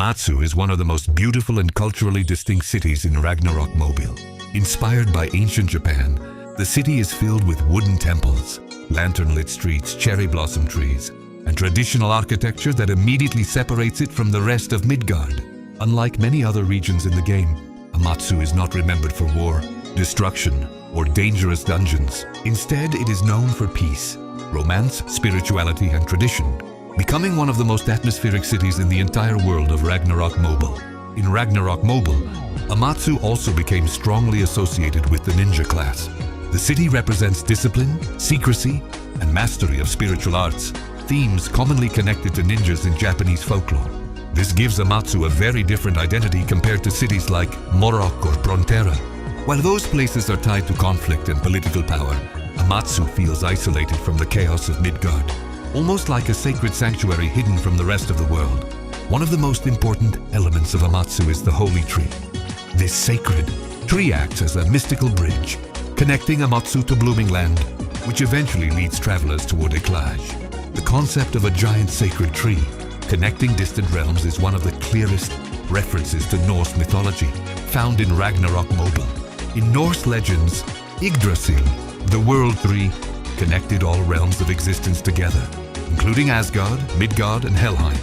Amatsu is one of the most beautiful and culturally distinct cities in Ragnarok Mobile. Inspired by ancient Japan, the city is filled with wooden temples, lantern-lit streets, cherry blossom trees, and traditional architecture that immediately separates it from the rest of Midgard. Unlike many other regions in the game, Amatsu is not remembered for war, destruction, or dangerous dungeons. Instead, it is known for peace, romance, spirituality, and tradition, becoming one of the most atmospheric cities in the entire world of Ragnarok Mobile. In Ragnarok Mobile, Amatsu also became strongly associated with the ninja class. The city represents discipline, secrecy, and mastery of spiritual arts, themes commonly connected to ninjas in Japanese folklore. This gives Amatsu a very different identity compared to cities like Morok or Frontera. While those places are tied to conflict and political power, Amatsu feels isolated from the chaos of Midgard, almost like a sacred sanctuary hidden from the rest of the world. One of the most important elements of Amatsu is the Holy Tree. This sacred tree acts as a mystical bridge, connecting Amatsu to Blooming Land, which eventually leads travelers toward Skyz. The concept of a giant sacred tree connecting distant realms is one of the clearest references to Norse mythology, found in Ragnarok Mobile. In Norse legends, Yggdrasil, the World Tree, connected all realms of existence together, including Asgard, Midgard, and Helheim.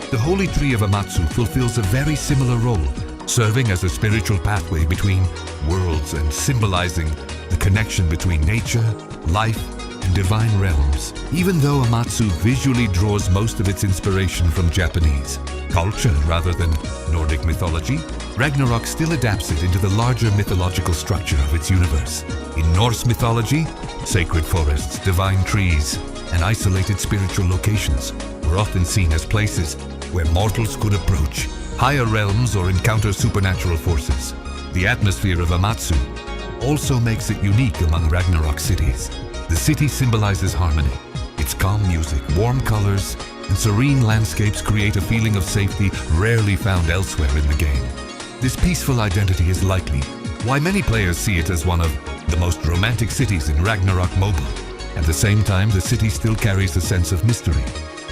The Holy Tree of Amatsu fulfills a very similar role, serving as a spiritual pathway between worlds and symbolizing the connection between nature, life, and divine realms. Even though Amatsu visually draws most of its inspiration from Japanese culture rather than Nordic mythology, Ragnarok still adapts it into the larger mythological structure of its universe. In Norse mythology, sacred forests, divine trees, and isolated spiritual locations were often seen as places where mortals could approach higher realms or encounter supernatural forces. The atmosphere of Amatsu also makes it unique among Ragnarok cities. The city symbolizes harmony. Its calm music, warm colors, and serene landscapes create a feeling of safety rarely found elsewhere in the game. This peaceful identity is likely why many players see it as one of the most romantic cities in Ragnarok Mobile. At the same time, the city still carries a sense of mystery.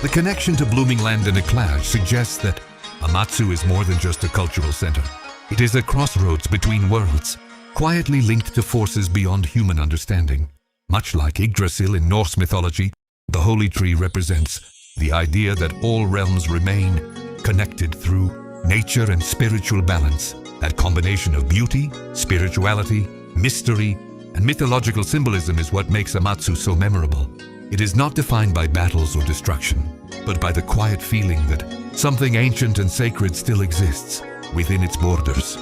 The connection to Blooming Land and Skyz suggests that Amatsu is more than just a cultural center. It is a crossroads between worlds, quietly linked to forces beyond human understanding. Much like Yggdrasil in Norse mythology, the Holy Tree represents the idea that all realms remain connected through nature and spiritual balance. That combination of beauty, spirituality, mystery, and mythological symbolism is what makes Amatsu so memorable. It is not defined by battles or destruction, but by the quiet feeling that something ancient and sacred still exists within its borders.